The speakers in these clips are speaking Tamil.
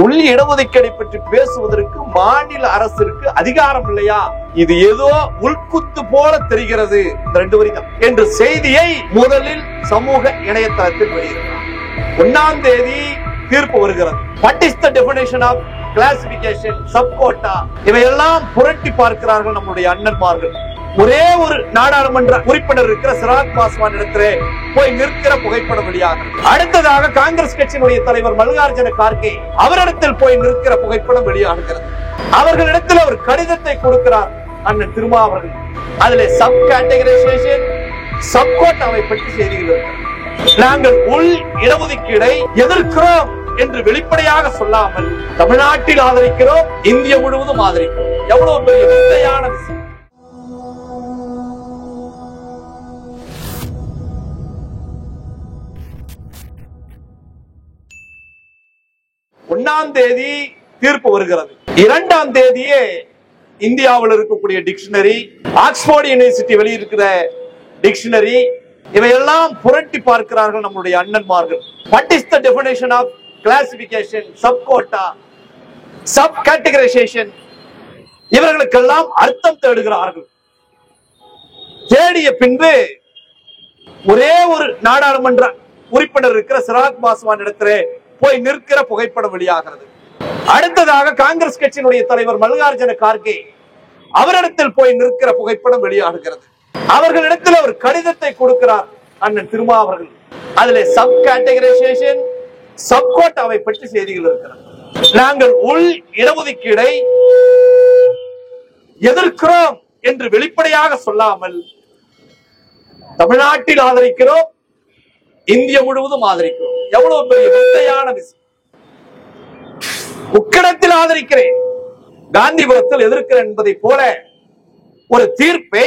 உள் இடஒதுக்கீடை பற்றி பேசுவதற்கு மாநில அரசிற்கு அதிகாரம் இல்லையா? இது ஏதோ உள்குத்து போல தெரிகிறது இந்த 2 வரி என்ற செய்தியை முதலில் சமூக இணையதளத்தில் வெளியிட்டார். 1ஆம் தேதி தீர்ப்பு வருகிறது. What is the definition of classification, sub quota? இவையெல்லாம் புரட்டி பார்க்கிறார்கள் நம்முடைய அண்ணன்மார்கள். ஒரே ஒரு நாடாளுமன்ற உறுப்பினர் இருக்கிற சிராக் பாஸ்வான் இடத்திலே போய் நிற்கிற புகைப்படம் வெளியாகும். அடுத்ததாக காங்கிரஸ் கட்சியினுடைய தலைவர் மல்லிகார்ஜுன கார்கே அவரிடத்தில் போய் நிற்கிற புகைப்படம் வெளியாகிறது. அவர்களிடத்தில் அவர் கடிதத்தை கொடுக்கிறார் அண்ணன் திருமாவர்கள். அதிலே சப் கேட்டகரைசேஷன், சப் கோட்டாவை பற்றி செய்திகள். நாங்கள் உள் இடஒதுக்கீடை எதிர்க்கிறோம் என்று வெளிப்படையாக சொல்லாமல் தமிழ்நாட்டில் ஆதரிக்கிறோம், இந்தியா முழுவதும் ஆதரிக்கிறோம். எவ்வளவு பெரிய விந்தையான விஷயம்! 1ஆம் தேதி தீர்ப்பு வருகிறது. 2ஆம் தேதியே இந்தியாவில் இருக்கக்கூடிய டிக்ஷனரி, ஆக்ஸ்போர்ட் யூனிவர்சிட்டி வெளியிருக்கிற டிக்ஷனரி, இவையெல்லாம் புரட்டி பார்க்கிறார்கள் நம்முடைய அண்ணன்மார்கள். What is the definition of classification, sub quota, sub categorisation? இவர்களுக்கெல்லாம் அர்த்தம் தேடுகிறார்கள். தேடிய பின்பு ஒரே ஒரு நாடாளுமன்ற உறுப்பினர் இருக்கிற சிராக் பாஸ்வான் இடத்திலே போய் நிற்கிற புகைப்படம் வெளியாகிறது. அடுத்ததாக காங்கிரஸ் கட்சியினுடைய தலைவர் மல்லிகார்ஜுன கார்கே அவரிடத்தில் போய் நிற்கிற புகைப்படம் வெளியாகிறது. அவர்களிடத்தில் அவர் கடிதத்தை கொடுக்கிறார் அண்ணன் திருமாவர்கள். அதிலே சப் கேட்டகரைசேஷன், சப் கோட்டாவை பற்றி செய்திகள் இருக்கிறது. நாங்கள் உள் இடஒதுக்கீடை எதிர்க்கிறோம் என்று வெளிப்படையாக சொல்லாமல் தமிழ்நாட்டில் ஆதரிக்கிறோம், இந்தியா முழுவதும் ஆதரிக்கிறோம். எவ்வளவு பெரிய விந்தையான விஷயம்! உக்கடத்தில் ஆதரிக்கிறேன், காந்திபுரத்தில் எதிர்க்கிறேன் என்பதை போல ஒரு தீர்ப்பை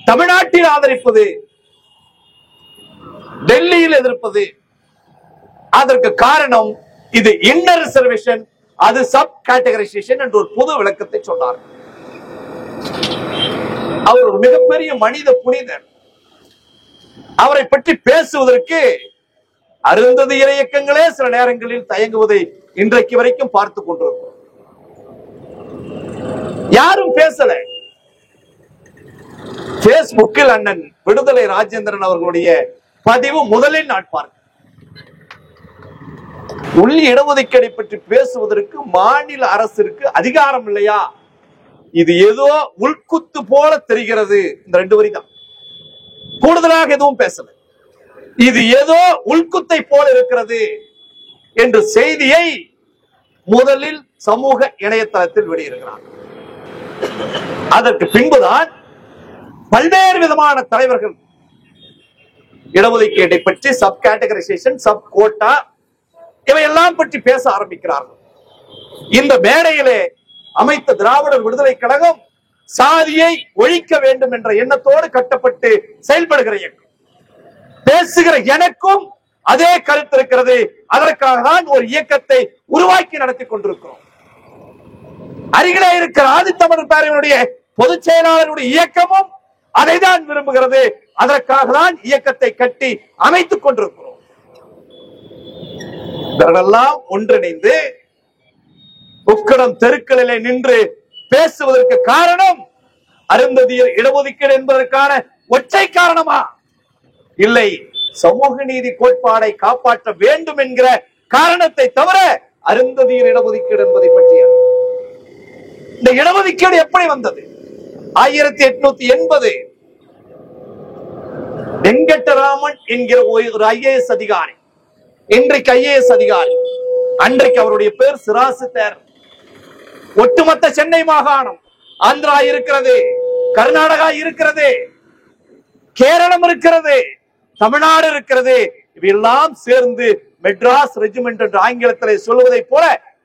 தமிழ்நாட்டில் ஆதரிப்பது, டெல்லியில் எதிர்ப்பது. அதற்கு காரணம் இது இன்னர் ரிசர்வேஷன், அது சப் கேட்டகரைசேஷன் என்று ஒரு பொது விளக்கத்தை சொன்னார். அவர் ஒரு மிகப்பெரிய மனித புனிதர். அவரை பற்றி பேசுவதற்கு அருந்ததியர் இயக்கங்களே சில நேரங்களில் தயங்குவதை இன்றைக்கு வரைக்கும் பார்த்து கொண்டிருக்கிறோம். யாரும் பேசல. பேஸ்புக்கில் அண்ணன் விடுதலை ராஜேந்திரன் அவர்களுடைய பதிவு முதலில் நாட்பார்கள். உள் இடஒதுக்கீடை பற்றி பேசுவதற்கு மாநில அரசிற்கு அதிகாரம் இல்லையா? இது ஏதோ உள்குத்து போல தெரிகிறது. இந்த 2 வரி தான், கூடுதலாக எதுவும் பேசல. இது ஏதோ உள்குத்தை போல இருக்கிறது என்ற செய்தியை முதலில் சமூக இணையதளத்தில் வெளியிடுகிறார். அதற்கு பின்புதான் பல்வேறு விதமான தலைவர்கள் இடஒதுக்கீட்டை பற்றி, சப் கேட்டகரைசேஷன், சப் கோட்டா, இவையெல்லாம் பற்றி பேச ஆரம்பிக்கிறார்கள். இந்த மேடையிலே அமைத்த திராவிடர் விடுதலை கழகம் சாதியை ஒழிக்க வேண்டும் என்ற எண்ணத்தோடு கட்டப்பட்டு செயல்படுகிற இயக்கம். பேசுகிற எனக்கும் அதே கருத்து இருக்கிறது. அதற்காக தான் ஒரு இயக்கத்தை உருவாக்கி நடத்தி கொண்டிருக்கிறோம். அருகிலே இருக்கிற ஆதித்தமிழர் பேரவையினுடைய பொதுச் செயலாளருடைய இயக்கமும் அதை தான் விரும்புகிறது. அதற்காக தான் இயக்கத்தை கட்டி அமைத்துக் கொண்டிருக்கிறோம். இவர்களெல்லாம் ஒன்றிணைந்து உக்கடம் தெருக்களிலே நின்று பேசுவதற்கு காரணம் அருந்ததியர் இடஒதுக்கீடு என்பதற்கான ஒற்றை காரணமா? இல்லை, சமூக நீதி கோட்பாடை காப்பாற்ற வேண்டும் என்கிற காரணத்தை தவிர அருந்ததியர் இடஒதுக்கீடு என்பதை பற்றிய இந்த இடஒதுக்கீடு எப்படி வந்தது? 1880 வெங்கடராமன் என்கிற ஒரு IAS அதிகாரி, இன்றைக்கு IAS அதிகாரி, அன்றைக்கு அவருடைய பேர் சிராசு தேர். ஒட்டுமொத்த சென்னை மாகாணம், ஆந்திரா இருக்கிறது, கர்நாடகா இருக்கிறது, கேரளம் இருக்கிறது, தமிழ்நாடு இருக்கிறது. இவையெல்லாம் சேர்ந்து மெட்ராஸ் ரெஜிமெண்ட் என்று ஆங்கிலத்திலே சொல்வதை போல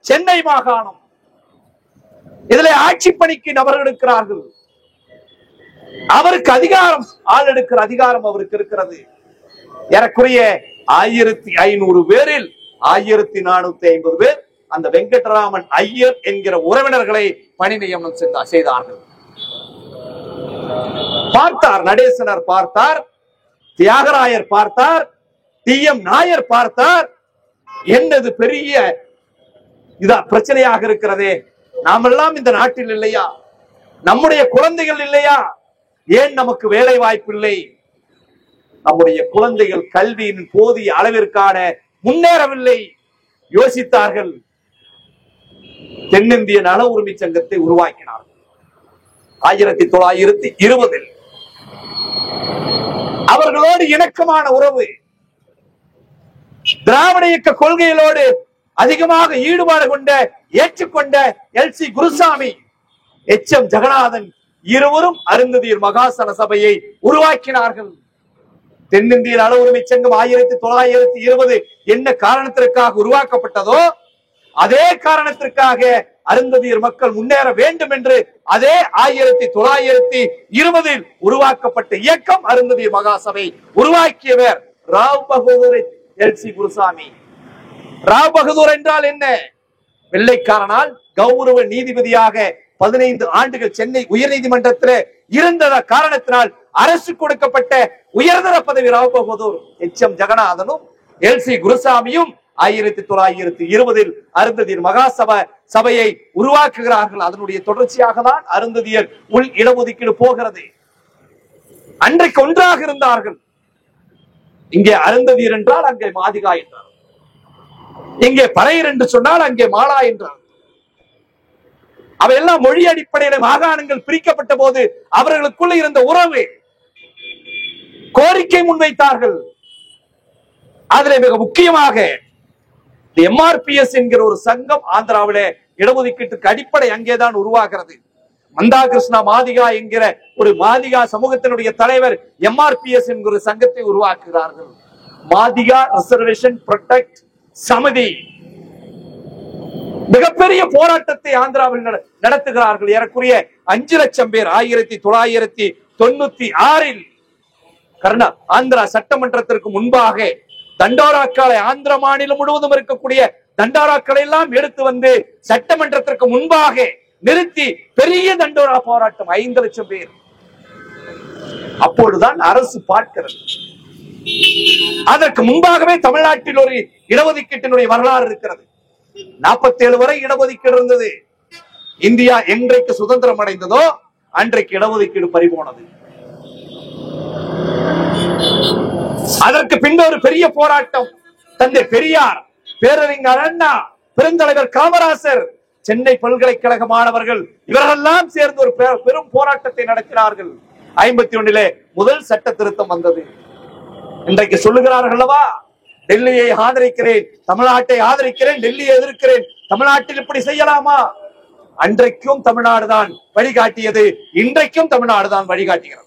சென்னை மாகாணம். இதிலே ஆட்சி பணிக்கு நபர்கள் இருக்கிறார்கள். அவருக்கு அதிகாரம், ஆள் எடுக்கிற அதிகாரம் அவருக்கு இருக்கிறது. ஏறக்குறைய 1500 பேரில் 1450 பேர் அந்த வெங்கடராமன் ஐயர் என்கிற உறவினர்களை பணி நியமனம் செய்தார்கள். பார்த்தார், நடேசனர் பார்த்தார், தியாகராயர் பார்த்தார், TM நாயர் பார்த்தார். என்னது பெரிய இதான் பிரச்சனையாக இருக்கிறதே. நாமெல்லாம் இந்த நாட்டில் இல்லையா? நம்முடைய குழந்தைகள் இல்லையா? ஏன் நமக்கு வேலை வாய்ப்பு இல்லை? நம்முடைய குழந்தைகள் கல்வியின் போதிய அளவிற்கான முன்னேறவில்லை. யோசித்தார்கள், தென்னிந்திய நல உரிமை சங்கத்தை உருவாக்கினார்கள் 1920. அவர்களோடு இணக்கமான உறவு, திராவிட இயக்க கொள்கைகளோடு அதிகமாக ஈடுபாடு கொண்ட ஏற்றுக்கொண்ட எல்.சி. குருசாமி, எச்.எம். ஜெகநாதன் இருவரும் அருந்ததியர் மகாசன சபையை உருவாக்கினார்கள். தென்னிந்திய நல உரிமை சங்கம் 1920 என்ன காரணத்திற்காக உருவாக்கப்பட்டதோ அதே காரணத்திற்காக அருந்ததியர் மக்கள் முன்னேற வேண்டும் என்று அதே 1920 உருவாக்கப்பட்ட இயக்கம் அருந்ததியர் மகாசபை. உருவாக்கியவர் ராவ் பகதூர் எல்.சி. குருசாமி. ராவ் பகதூர் என்றால் என்ன? வெள்ளைக்காரனால் கௌரவ நீதிபதியாக 15 ஆண்டுகள் சென்னை உயர் நீதிமன்றத்தில் இருந்த காரணத்தினால் அரசு கொடுக்கப்பட்ட உயர்தர பதவி ராவ் பகதூர். எச்.எம். ஜெகநாதனும் எல்.சி. குருசாமியும் 1920 அருந்ததியர் சபையை உருவாக்குகிறார்கள். அதனுடைய தொடர்ச்சியாக தான் அருந்ததியர் உள் இடஒதுக்கீடு போகிறது. அன்றைக்கு ஒன்றாக இருந்தார்கள். இங்கே அருந்ததியர் என்றால் அங்கே மாதிகா என்றார், இங்கே பறையர் என்று சொன்னால் அங்கே மாலா என்றார். அவையெல்லாம் மொழி அடிப்படையில் மாகாணங்கள் பிரிக்கப்பட்ட போது அவர்களுக்குள்ள இருந்த உறவு, கோரிக்கை முன்வைத்தார்கள். அதில் மிக முக்கியமாக MRPS என்கிற ஒரு சங்கம் ஆந்திராவிலே இடஒதுக்கீட்டுக்கு அடிப்படை அங்கேதான் உருவாகிறது. மந்தா கிருஷ்ணா மாதிகா என்கிற ஒரு மாதிகா சமூகத்தினுடைய தலைவர் MRPS என்கிற ஒரு சங்கத்தை உருவாக்குகிறார்கள். Madiga reservation protect Samithi. மிகப்பெரிய போராட்டத்தை ஆந்திராவில் நடத்துகிறார்கள். ஏறக்குறைய 5 லட்சம் பேர் 1996 ஆந்திரா சட்டமன்றத்திற்கு முன்பாக தண்டோராக்களை, ஆந்திர மாநிலம் முழுவதும் இருக்கக்கூடிய தண்டோராக்களை எல்லாம் எடுத்து வந்து சட்டமன்றத்திற்கு முன்பாக நிறுத்தி பெரிய தண்டோரா போராட்டம் 5 லட்சம் பேர். அப்பொழுதுதான் அரசு பார்க்கிறது. அதற்கு முன்பாகவே தமிழ்நாட்டில் ஒரு இடஒதுக்கீட்டினுடைய வரலாறு இருக்கிறது. 47 வரை இடஒதுக்கீடு இருந்தது. இந்தியா என்றைக்கு சுதந்திரம் அடைந்ததோ அன்றைக்கு இடஒதுக்கீடு பறிபோனது. அதற்கு பின்பு ஒரு பெரிய போராட்டம். தந்தை பெரியார், பேரறிஞர் அண்ணா, பெருந்தலைவர் காமராசர், சென்னை பல்கலைக்கழக மாணவர்கள் இவர்களெல்லாம் சேர்ந்து ஒரு பெரும் போராட்டத்தை நடத்தினார்கள். 51 முதல் சட்ட திருத்தம் வந்தது. இன்றைக்கு சொல்லுகிறார்கள் அல்லவா, டெல்லியை ஆதரிக்கிறேன், தமிழ்நாட்டை ஆதரிக்கிறேன், டெல்லியை எதிர்க்கிறேன், தமிழ்நாட்டில் இப்படி செய்யலாமா? அன்றைக்கும் தமிழ்நாடுதான் வழிகாட்டியது, இன்றைக்கும் தமிழ்நாடுதான் வழிகாட்டுகிறது.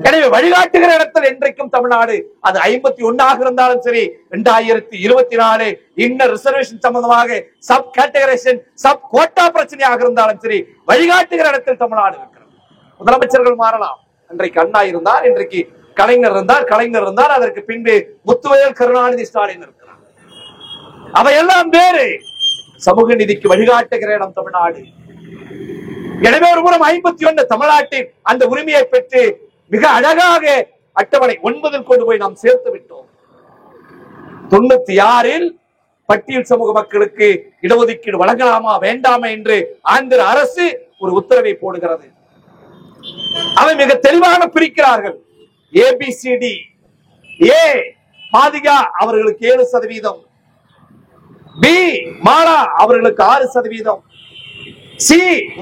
எனவே வழிகாட்டுகிற இடத்தில் இன்றைக்கும் தமிழ்நாடு, அது 51 இருந்தாலும் சரி, 2024 இன்னர் ரிசர்வேஷன் சம்பந்தமாக சப் கேட்டகரைசேஷன் சப் கோட்டா பிரச்சனையாக இருந்தாலும் சரி, வழிகாட்டுகிற இடத்தில் தமிழ்நாடு இருக்கிறது. முதலமைச்சர்கள் மாறலாம். அன்றைக்கு அண்ணா இருந்தார், இன்றைக்கு கலைஞர் இருந்தார், அதற்கு பின்பு முத்துவேல், கருணாநிதி, ஸ்டாலின் இருக்கிறார். அவையெல்லாம் வேறு. சமூக நீதிக்கு வழிகாட்டுகிற இடம் தமிழ்நாடு. எனவே ஒரு புறம் 51 தமிழ்நாட்டில் அந்த உரிமையை பெற்று மிக அழகாக அட்டவணை 9 கொண்டு போய் நாம் சேர்த்து விட்டோம். 96 பட்டியல் சமூக மக்களுக்கு இடஒதுக்கீடு வழங்கலாமா வேண்டாமா என்று ஆந்திர அரசு ஒரு உத்தரவை போடுகிறது. அவை மிக தெளிவாக பிரிக்கிறார்கள். ABCD. A மாதிகா அவர்களுக்கு 7%, B மாலா அவர்களுக்கு 6%, C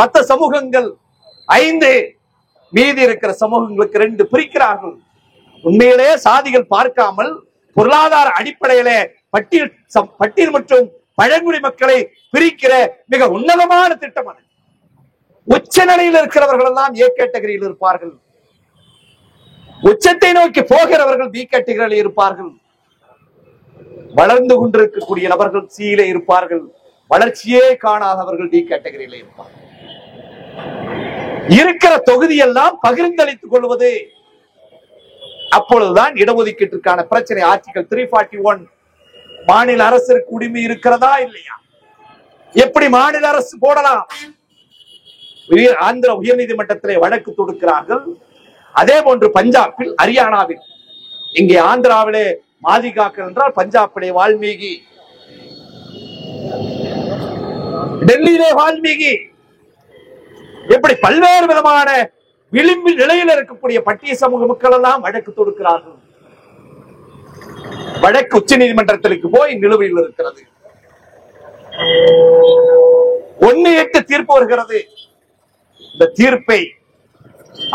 மற்ற சமூகங்கள் 5, மீதி இருக்கிற சமூகங்களுக்கு 2 பிரிக்கிறார்கள். உண்மையிலே சாதிகள் பார்க்காமல் பொருளாதார அடிப்படையிலே பட்டியல் மற்றும் பழங்குடி மக்களை பிரிக்கிற மிக உன்னதமான திட்டம் அது. உச்ச நிலையில் இருக்கிறவர்கள் எல்லாம் A கேட்டகரியில் இருப்பார்கள், உச்சத்தை நோக்கி போகிறவர்கள் B கேட்டகரியில் இருப்பார்கள், வளர்ந்து கொண்டிருக்கக்கூடிய நபர்கள் C இருப்பார்கள், வளர்ச்சியே காணாதவர்கள் D கேட்டகரியில் இருப்பார்கள். இருக்கிற தொகுதியெல்லாம் பகிர்ந்தளித்துக் கொள்வது. அப்பொழுதுதான் இடஒதுக்கீட்டிற்கான பிரச்சனை. ஆர்டிகல் 341 மாநில அரசிற்கு உரிமை இருக்கிறதா இல்லையா? எப்படி மாநில அரசு போடலாம்? ஆந்திர உயர் நீதிமன்றத்திலே வழக்கு தொடுக்கிறார்கள். அதே போன்று பஞ்சாபில், ஹரியானாவில், இங்கே ஆந்திராவிலே மாதிகாக்கள் என்றால் பஞ்சாபிலே வால்மீகி, டெல்லியிலே வால்மீகி எப்படி பல்வேறு விதமான விளிம்பு நிலையில் இருக்கக்கூடிய பட்டிய சமூக மக்கள் எல்லாம் வழக்கு தொடுக்கிறார்கள். வழக்கு உச்ச நீதிமன்றத்திற்கு போய் நிலுவையில் இருக்கிறது. 1-8 தீர்ப்பு வருகிறது. இந்த தீர்ப்பை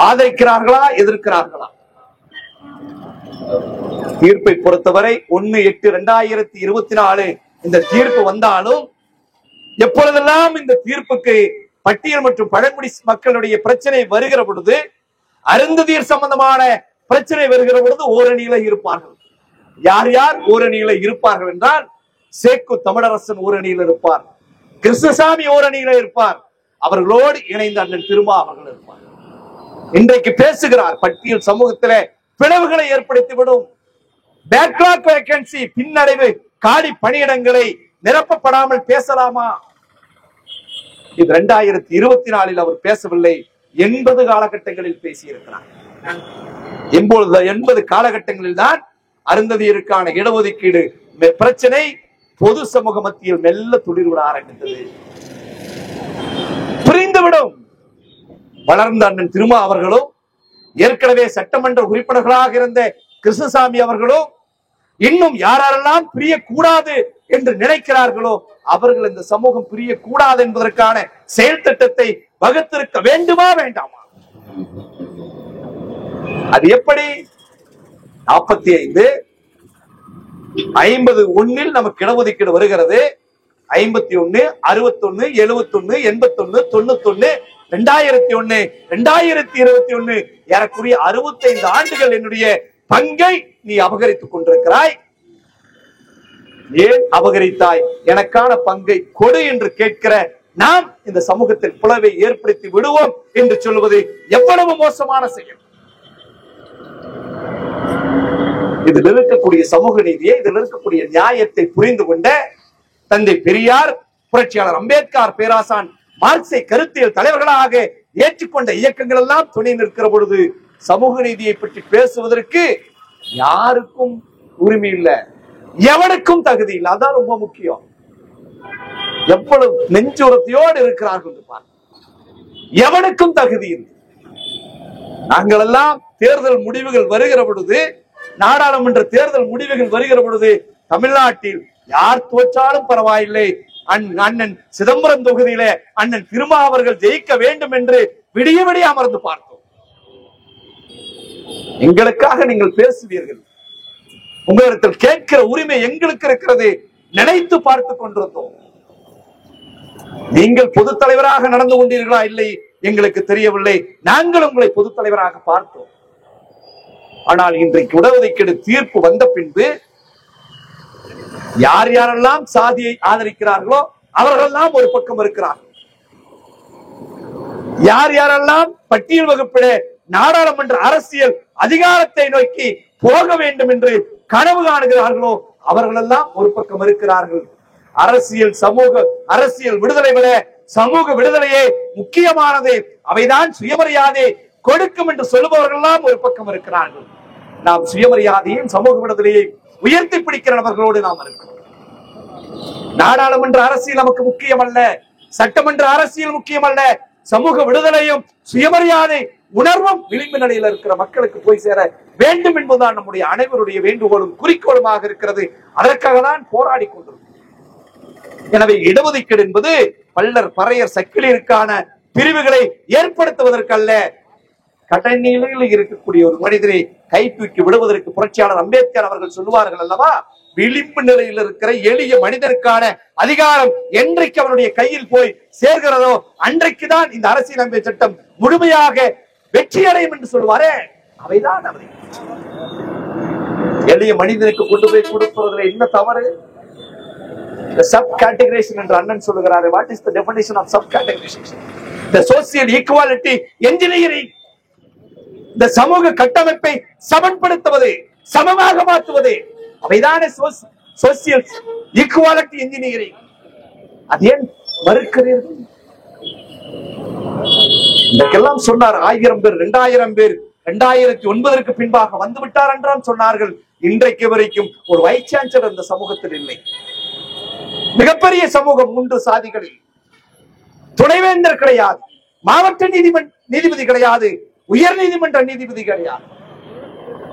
ஆதரிக்கிறார்களா எதிர்க்கிறார்களா? தீர்ப்பை பொறுத்தவரை 1-8-2024 இந்த தீர்ப்பு வந்தாலும் எப்பொழுதெல்லாம் இந்த தீர்ப்புக்கு பட்டியல் மற்றும் பழங்குடி மக்களுடைய பிரச்சனை வருகிற பொழுது, அருந்ததியர் சம்பந்தமான பிரச்சனை வருகிற பொழுது ஓரணியில இருப்பார்கள். யார் யார் ஓரணியில இருப்பார்கள் என்றால், சேக்கு தமிழரசன் ஓரணியில் இருப்பார், கிருஷ்ணசாமி ஓரணியில இருப்பார், அவர்களோடு இணைந்த அண்ணன் திருமா அவர்கள் இருப்பார். இன்றைக்கு பேசுகிறார், பட்டியல் சமூகத்தில பிளவுகளை ஏற்படுத்திவிடும், பேக்லாக் வேகன்சி பின்னடைவு காலி பணியிடங்களை நிரப்பப்படாமல் பேசலாமா? இது 2024 அவர் பேசவில்லை, 80 காலகட்டங்களில் பேசியிருக்கிறார். 80 காலகட்டங்களில் தான் அருந்ததியருக்கான இடஒதுக்கீடு பிரச்சனை பொது சமூக மத்தியில் மெல்ல துளிர்விட ஆரம்பித்தது. புரிந்துவிடும். வளர்ந்த அண்ணன் திருமா அவர்களும், ஏற்கனவே சட்டமன்ற உறுப்பினர்களாக இருந்த கிருஷ்ணசாமி அவர்களும், இன்னும் யாரெல்லாம் பிரியக்கூடாது என்று நினைக்கிறார்களோ அவர்கள் இந்த சமூகம் பிரியக்கூடாது என்பதற்கான செயல் திட்டத்தை வகுத்திருக்க வேண்டுமா வேண்டாமா? அது எப்படி? 45 51 நமக்கு இடஒதுக்கீடு வருகிறது. 51 61 71 81 91 2001 2021 ஏறக்குறைய 65 ஆண்டுகள் என்னுடைய பங்கை நீ அபகரித்துக் கொண்டிருக்கிறாய். ஏன் அபகரித்தாய்? எனக்கான பங்கை கொடு என்று கேட்கிற நாம் இந்த சமூகத்தில் பிளவை ஏற்படுத்தி விடுவோம் என்று சொல்வது எவ்வளவு மோசமான செயல்! இதில் இருக்கக்கூடிய சமூக நீதியை, இதில் இருக்கக்கூடிய நியாயத்தை புரிந்து கொண்ட தந்தை பெரியார், புரட்சியாளர் அம்பேத்கர், பேராசான் மார்க்சை கருத்தியல் தலைவர்களாக ஏற்றுக்கொண்ட இயக்கங்கள் எல்லாம் துணை நிற்கிற பொழுது சமூக நீதியை பற்றி பேசுவதற்கு யாருக்கும் உரிமை இல்லை, எவனுக்கும் தகுதி இல்லை. அதான் ரொம்ப முக்கியம். எவ்வளவு நெஞ்சுரத்தையோடு இருக்கிறார்கள், எவனுக்கும் தகுதி இல்லை. நாங்கள் எல்லாம் தேர்தல் முடிவுகள் வருகிற பொழுது, நாடாளுமன்ற தேர்தல் முடிவுகள் வருகிற பொழுது, தமிழ்நாட்டில் யார் தோற்றாலும் பரவாயில்லை, அண்ணன் சிதம்பரம் தொகுதியில அண்ணன் திருமா அவர்கள் ஜெயிக்க வேண்டும் என்று விடிய விடிய அமர்ந்து பார்த்தோம். எங்களுக்காக நீங்கள் பேசுவீர்கள், உங்களிடத்தில் கேட்கிற உரிமை எங்களுக்கு இருக்கிறது, நினைத்து பார்த்துக் கொண்டிருந்தோம். நீங்கள் பொது தலைவராக நடந்து கொண்டீர்களா இல்லை எங்களுக்கு தெரியவில்லை, நாங்கள் உங்களை பொது தலைவராக பார்த்தோம். ஆனால் இன்றைக்கு இடஒதுக்கீடு தீர்ப்பு வந்த பின்பு யார் யாரெல்லாம் சாதியை ஆதரிக்கிறார்களோ அவர்களெல்லாம் ஒரு பக்கம் இருக்கிறார்கள், யார் யாரெல்லாம் பட்டியல் வகுப்பிலே நாடாளுமன்ற அரசியல் அதிகாரத்தை நோக்கி போக வேண்டும் என்று கனவு காணுகிறார்களோ அவர்களெல்லாம் ஒரு பக்கம் இருக்கிறார்கள். அரசியல் சமூக அரசியல் விடுதலை விட சமூக விடுதலையே முக்கியமானது, அவைதான் சுயமரியாதை கொடுக்கும் என்று சொல்லுபவர்கள் எல்லாம் ஒரு பக்கம் இருக்கிறார்கள். நாம் சுயமரியாதையும் சமூக விடுதலையை உயர்த்தி பிடிக்கிற நபர்களோடு நாம் இருக்கிறோம். நாடாளுமன்ற அரசியல் நமக்கு முக்கியம் அல்ல, சட்டமன்ற அரசியல் முக்கியம் அல்ல, சமூக விடுதலையும் சுயமரியாதை உணர்வும் விளிம்பு நிலையில் இருக்கிற மக்களுக்கு போய் சேர வேண்டும் என்பதுதான் நம்முடைய அனைவருடைய வேண்டுகோளும் குறிக்கோளுமாக இருக்கிறது. அதற்காக தான் போராடி கொண்டிருக்கிறோம். எனவே இடஒதுக்கீடு என்பது பல்லர் பறையர் சக்கிலியருக்கான பிரிவுகளை ஏற்படுத்துவதற்கல்ல, கடைநிலையில் இருக்கக்கூடிய ஒரு மனிதனை கை தூக்கி விடுவதற்கு புரட்சியாளர் அம்பேத்கர் அவர்கள் சொல்லுவார்கள் அல்லவா, விளிம்பு நிலையில் இருக்கிற எளிய மனிதனுக்கான அதிகாரம் என்றைக்கு அவனுடைய கையில் போய் சேர்கிறதோ அன்றைக்குதான் இந்த அரசியலமைப்பு சட்டம் முழுமையாக வெற்றி அடையும் என்று சொல்லுவாரே, அவைதான் அவை. எளிய மனிதனுக்கு கொண்டு போய் கொடுப்பதில் என்ன தவறு? சப் கேட்டகரைசேஷன் என்று அண்ணன் சொல்லுகிறார். What is the definition of sub categorization? The social equality engineering. இந்த சமூக கட்டமைப்பை சமன்படுத்துவது, சமமாக மாற்றுவது, அவைதானே சோசியல் ஈக்குவாலிட்டி என்ஜினியரிங். அது ஏன் மறுக்கிறீர்கள்? இதற்கெல்லாம் சொன்னார் 1000 பேர் 2000 பேர் 2009 பின்பாக வந்து விட்டார் என்றால் சொன்னார்கள். இன்றைக்கு வரைக்கும் ஒரு வைஸ் சான்சலர் இந்த சமூகத்தில் இல்லை. மிகப்பெரிய சமூகம் 3 சாதிகளில் துணைவேந்தர் கிடையாது, மாவட்ட நீதிபதி கிடையாது, உயர் நீதிமன்ற நீதிபதி கிடையாது.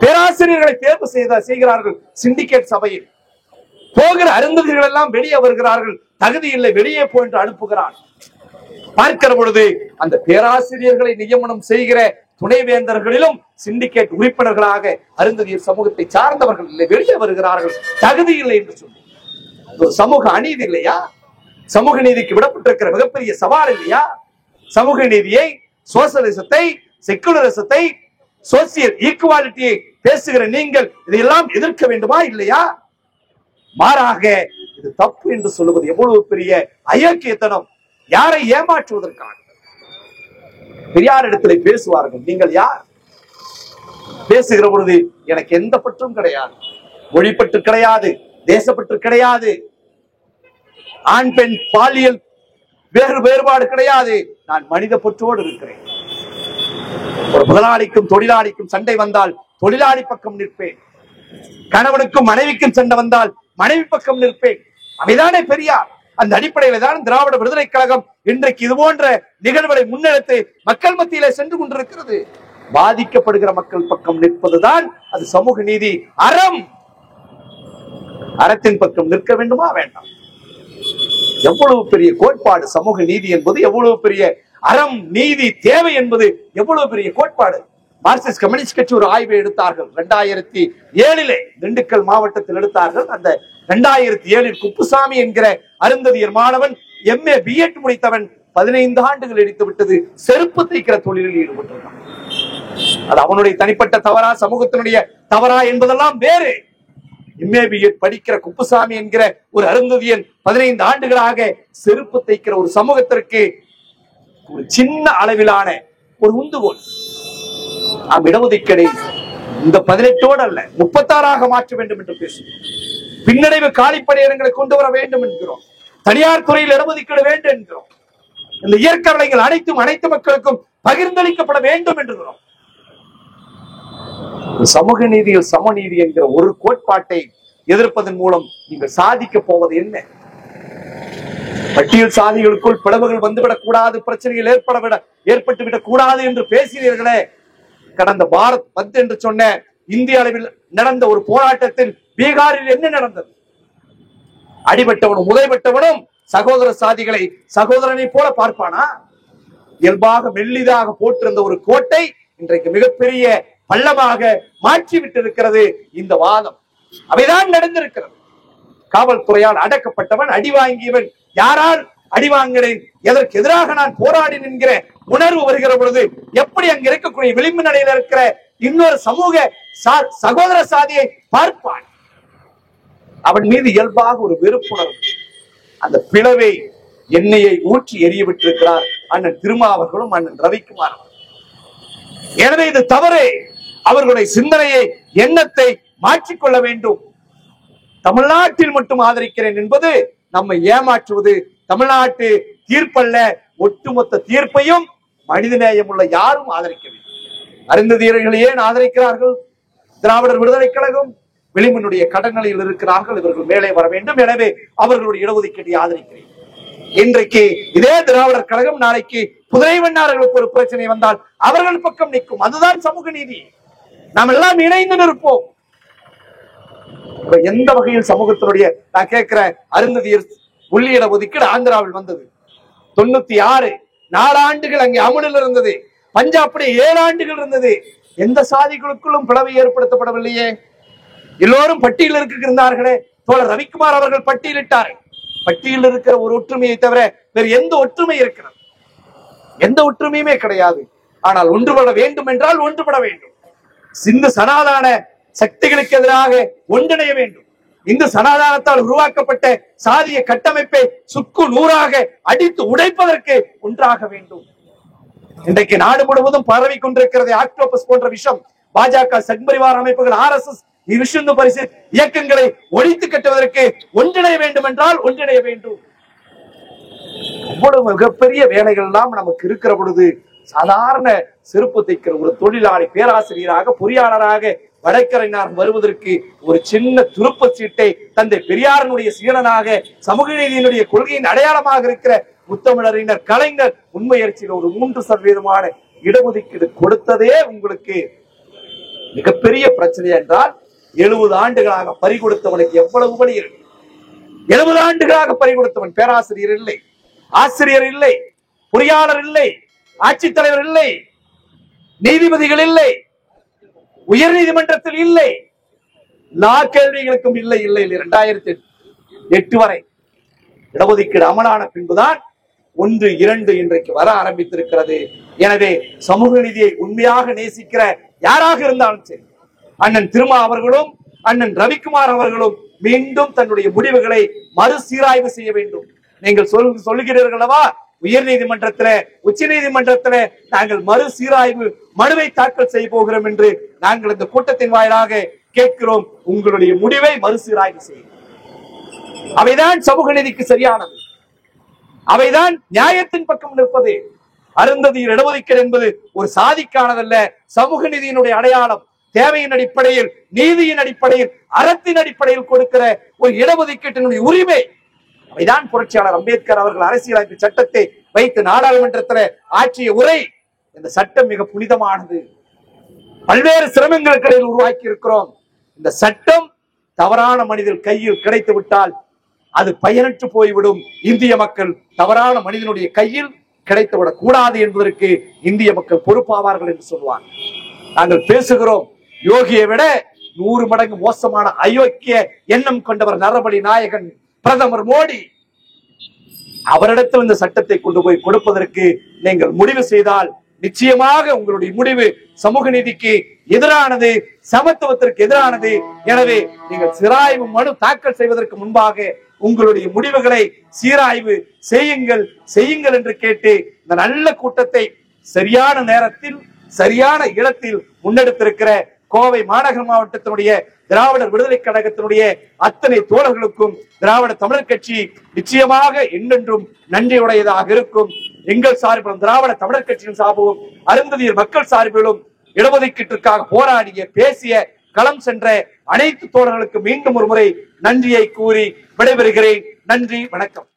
பேராசிரியர்களை தேர்வு செய்கிறார்கள் சிண்டிகேட் சபையில். போகிற அருந்ததிகள் எல்லாம் வெளியே வருகிறார்கள், தகுதி இல்லை வெளியே போ என்று அனுப்புகிறார். பார்க்கிற பொழுது அந்த பேராசிரியர்களை நியமனம் செய்கிற துணைவேந்தர்களிலும் சிண்டிகேட் உறுப்பினர்களாக அருந்ததியர் சமூகத்தை சார்ந்தவர்கள் இல்லை, வெளியே வருகிறார்கள், தகுதி இல்லை என்று சொல்லி. ஒரு சமூக அநீதி இல்லையா? சமூக நீதிக்கு விடப்பட்டிருக்கிற மிகப்பெரிய சவால் இல்லையா? சமூக நீதியை, சோசியலிசத்தை, செக்குலரிசத்தை, சோசியல் ஈக்குவாலிட்டியை பேசுகிற நீங்கள் இதையெல்லாம் எதிர்க்க வேண்டுமா இல்லையா? மாறாக இது தப்பு என்று சொல்லுவது எவ்வளவு பெரிய அயோக்கியத்தனம்! யாரை ஏமாற்றுவதற்காக பெரியார் இடத்திலே பேசுவார்கள். நீங்கள் யார்? பேசுகிற பொழுது எனக்கு எந்த பற்றும் கிடையாது, மொழிப்பற்று கிடையாது, தேசப்பற்று கிடையாது, ஆண் பெண் பாலியல் வேறுபாடு கிடையாது, நான் மனித பற்றோடு இருக்கிறேன். ஒரு முதலாளிக்கும் தொழிலாளிக்கும் சண்டை வந்தால் தொழிலாளி பக்கம் நிற்பேன், கணவனுக்கும் மனைவிக்கும் சண்டை வந்தால் மனைவி பக்கம் நிற்பேன். அவைதானே பெரியார். அந்த அடிப்படையில தான் திராவிட விடுதலை கழகம் இன்றைக்கு இது போன்ற நிகழ்வுகளை முன்னெடுத்து மக்கள் மத்தியிலே சென்று கொண்டிருக்கிறது. பாதிக்கப்படுகிற மக்கள் பக்கம் நிற்பதுதான் அது சமூக நீதி. அறம், அறத்தின் பக்கம் நிற்க வேண்டுமா வேண்டாம்? எவ்வளவு பெரிய கோட்பாடு சமூக நீதி என்பது, எவ்வளவு பெரிய அறம் நீதி தேவை என்பது எவ்வளவு பெரிய கோட்பாடு. மார்க்சிஸ்ட் கம்யூனிஸ்ட் கட்சி ஒரு ஆய்வை எடுத்தார்கள் 2007 திண்டுக்கல் மாவட்டத்தில் எடுத்தார்கள். அந்த 2007 குப்புசாமி என்கிற அருந்ததியர் மாணவன் MA BEd முடித்தவன் 15 ஆண்டுகள் எடுத்து விட்டது செருப்பு தைக்கிற தொழிலில் ஈடுபட்டிருந்தான். அது அவனுடைய தனிப்பட்ட தவறா, சமூகத்தினுடைய தவறா என்பதெல்லாம் வேறு. MA BEd படிக்கிற குப்புசாமி என்கிற ஒரு அருந்ததியன் 15 ஆண்டுகளாக செருப்பு தைக்கிற ஒரு சமூகத்திற்கு ஒரு சின்ன அளவிலான ஒரு உந்துகோல். நாம் இடஒதுக்கீடை இந்த 18 அல்ல 36 மாற்ற வேண்டும் என்று பேசுகிறோம். பின்னடைவு காலிப்படையிடங்களை கொண்டு வர வேண்டும் என்கிறோம். தனியார் துறையில் இடஒதுக்கீடு வேண்டும் என்கிறோம். இந்த இயற்கை வளங்கள் அனைத்து மக்களுக்கும் பகிர்ந்தளிக்கப்பட வேண்டும் என்கிறோம். சமூக நீதியில் சமநீதி என்கிற ஒரு கோட்பாட்டை எதிர்ப்பதன் மூலம் நீங்கள் சாதிக்க போவது என்ன? பட்டியல் சாதிகளுக்குள் பிளவுகள் வந்துவிடக் கூடாது, பிரச்சனைகள் ஏற்பட்டுவிடக் கூடாது என்று பேசினீர்களே. கடந்த பாரத் பந்த் என்று சொன்ன இந்திய அளவில் நடந்த ஒரு போராட்டத்தில் பீகாரில் என்ன நடந்தது? அடிபட்டவனும் உதைபட்டவனும் சகோதர சாதிகளை சகோதரனை போல பார்ப்பானா? இயல்பாக மெல்லிதாக போட்டிருந்த ஒரு கோட்டை இன்றைக்கு மிகப்பெரிய பள்ளமாக மாற்றி விட்டிருக்கிறது இந்த வாதம். அவைதான் நடந்திருக்கிறது. காவல்துறையால் அடக்கப்பட்டவன், அடி வாங்கியவன், யாரால் அடி வாங்கினேன், எதற்கு எதிராக நான் போராடினேன் என்கிற உணர்வு வருகிற பொழுது எப்படி அங்க இருக்கக்கூடிய விளிம்பு நிலையில் இருக்கிற இன்னொரு சமூக சகோதர சாதியை பார்ப்பான். அவன் மீது இயல்பாக ஒரு வெறுப்புணர்வு. அந்த பிளவை எண்ணெயை ஊற்றி எரிய விட்டிருக்கிறார் அண்ணன் திருமாவர்களும் அண்ணன் ரவிக்குமார். எனவே இது தவறு. அவர்களுடைய சிந்தனையை, எண்ணத்தை மாற்றிக்கொள்ள வேண்டும். தமிழ்நாட்டில் மட்டும் ஆதரிக்கிறேன் என்பது நம்மை ஏமாற்றுவது. தமிழ்நாட்டு தீர்ப்பல்ல, ஒட்டுமொத்த தீர்ப்பையும் மனிதநேயம் உள்ள யாரும் ஆதரிக்கவில்லை. அருந்ததியர்களை ஏன் ஆதரிக்கிறார்கள்? திராவிடர் விடுதலை கழகம் விளிம்பினுடைய கடன்களில் இருக்கிறார்கள், இவர்கள் மேலே வர வேண்டும், எனவே அவர்களுடைய இடஒதுக்கீட்டை ஆதரிக்கிறேன். இன்றைக்கு இதே திராவிடர் கழகம் நாளைக்கு புதுவை வண்ணார்களுக்கு ஒரு பிரச்சனை வந்தால் அவர்கள் பக்கம் நிற்கும். அதுதான் சமூக நீதி. நாம் எல்லாம் இணைந்து நிற்போம். எந்த வகையில் சமூகத்தினுடைய நான் கேட்கிறேன், அருந்ததியர் உள்ளிட ஒதுக்கீடு ஆந்திராவில் வந்தது 96, 4 ஆண்டுகள் அங்கே அமுலில் இருந்தது. பஞ்சாப்ல 7 ஆண்டுகள் இருந்தது. எந்த சாதிகளுக்குள்ளும் பிளவு ஏற்படுத்தப்படவில்லையே. எல்லோரும் பட்டியலில் இருந்தார்களே. தோழர் ரவிக்குமார் அவர்கள் பட்டியலிட்டார். பட்டியலில் இருக்கிற ஒரு ஒற்றுமையை தவிர வேறு எந்த ஒற்றுமை இருக்கிறது? எந்த ஒற்றுமையுமே கிடையாது. ஆனால் ஒன்றுபட வேண்டும் என்றால் ஒன்றுபட வேண்டும். சிந்து சனாதான சக்திகளுக்கு எதிராக ஒன்றிணைய வேண்டும். இந்து சனாதானத்தால் உருவாக்கப்பட்ட சாதிய கட்டமைப்பை சுக்கு நூறாக அடித்து உடைப்பதற்கு ஒன்றாக வேண்டும். இன்றைக்கு நாடு முழுவதும் பரவி கொண்டிருக்கிறது ஆக்டோபஸ் போன்ற விஷம். பாஜக, சங்பரிவார அமைப்புகள், RSS, விஷ்ணு பரிசு இயக்கங்களை ஒழித்து கட்டுவதற்கு ஒன்றிணைய வேண்டும் என்றால் ஒன்றிணைய வேண்டும். அவ்வளவு மிகப்பெரிய வேலைகள் எல்லாம் நமக்கு இருக்கிற பொழுது சாதாரண செருப்பு தைக்கிற ஒரு தொழிலாளி பேராசிரியராக, பொறியாளராக வடக்கரைஞர் வருவதற்கு ஒரு சின்ன துருப்ப சீட்டை தந்தை பெரியாரனுடைய சீடனாக, சமூக நீதியினுடைய கொள்கையின் அடையாளமாக இருக்கிற முத்தமிழறிஞர் கலைஞர் முன்முயற்சியில் ஒரு 3% இடஒதுக்கீடு கொடுத்ததே உங்களுக்கு மிகப்பெரிய பிரச்சனை என்றால் 70 ஆண்டுகளாக பறிகொடுத்தவனுக்கு எவ்வளவு பணி இருக்கு? 70 ஆண்டுகளாக பறிகொடுத்தவன் பேராசிரியர் இல்லை, ஆசிரியர் இல்லை, பொறியாளர் இல்லை, ஆட்சித்தலைவர் இல்லை, நீதிபதிகள் இல்லை, உயர் நீதிமன்றத்தில் இல்லை, எல்லா கேள்விகளுக்கும் இல்லை இல்லை இல்லை. 2008 வரை இடஒதுக்கீடு அமலான பின்புதான் 1, 2 இன்றைக்கு வர ஆரம்பித்திருக்கிறது. எனவே சமூக நீதியை உண்மையாக நேசிக்கிற யாராக இருந்தாலும் சரி, அண்ணன் திருமா அவர்களும் அண்ணன் ரவிக்குமார் அவர்களும் மீண்டும் தன்னுடைய முடிவுகளை மறுசீராய்வு செய்ய வேண்டும். நீங்கள் சொல்லுகிறீர்களவா உயர் நீதிமன்றத்தில், உச்ச நீதிமன்றத்தில் நாங்கள் மறுசீராய்வு மனுவை தாக்கல் செய்ய போகிறோம் என்று நாங்கள் இந்த கூட்டத்தின் வாயிலாக கேட்கிறோம். உங்களுடைய முடிவை மறுசீராய்வு செய்யும். அவைதான் சமூக நீதிக்கு சரியானது, அவைதான் நியாயத்தின் பக்கம் நிற்பது. அருந்ததியர் இடஒதுக்கீடு என்பது ஒரு சாதிக்கானதல்ல, சமூக நீதியினுடைய அடையாளம். தேவையின் அடிப்படையில், நீதியின் அடிப்படையில், அறத்தின் அடிப்படையில் கொடுக்கிற ஒரு இடஒதுக்கீட்டினுடைய உரிமை. அவைதான் புரட்சியாளர் அம்பேத்கர் அவர்கள் அரசியலமைப்பு சட்டத்தை வைத்து நாடாளுமன்றத்தில் ஆற்றிய உரை. இந்த சட்டம் மிக புனிதமானது. பல்வேறு சிரமங்களுக்கு இடையில் உருவாக்கி இருக்கிறோம். இந்த சட்டம் தவறான மனிதர் கையில் கிடைத்து விட்டால் அது பயனற்று போய்விடும். இந்திய மக்கள் தவறான மனிதனுடைய கையில் கிடைத்துவிடக் கூடாது என்பதற்கு இந்திய மக்கள் பொறுப்பாவார்கள் என்று சொல்வார். நாங்கள் பேசுகிறோம், யோகியை விட 100 மடங்கு மோசமான அயோக்கிய எண்ணம் கொண்டவர் நரபலி நாயகன் பிரதமர் மோடி. அவரிடத்தில் இந்த சட்டத்தை கொண்டு போய் கொடுப்பதற்கு நீங்கள் முடிவு செய்தால் நிச்சயமாக உங்களுடைய முடிவு சமூக நீதிக்கு எதிரானது, சமத்துவத்திற்கு எதிரானது. எனவே நீங்கள் சீராய்வு மனு தாக்கல் செய்வதற்கு முன்பாக உங்களுடைய முடிவுகளை சீராய்வு செய்யுங்கள் என்று கேட்டு இந்த நல்ல கூட்டத்தை சரியான நேரத்தில் சரியான இடத்தில் முன்னெடுத்திருக்கிற கோவை மாநகர மாவட்டத்தினுடைய திராவிடர் விடுதலை கழகத்தினுடைய அத்தனை தோழர்களுக்கும் திராவிட தமிழர் கட்சி நிச்சயமாக என்றென்றும் நன்றியுடையதாக இருக்கும். எங்கள் சார்பிலும் திராவிட தமிழர் கட்சியின் சார்பிலும் அருந்ததியர் மக்கள் சார்பிலும் இடஒதுக்கீட்டிற்காக போராடிய, பேசிய, களம் சென்ற அனைத்து தோழர்களுக்கு மீண்டும் ஒரு முறை நன்றியை கூறி விடைபெறுகிறேன். நன்றி, வணக்கம்.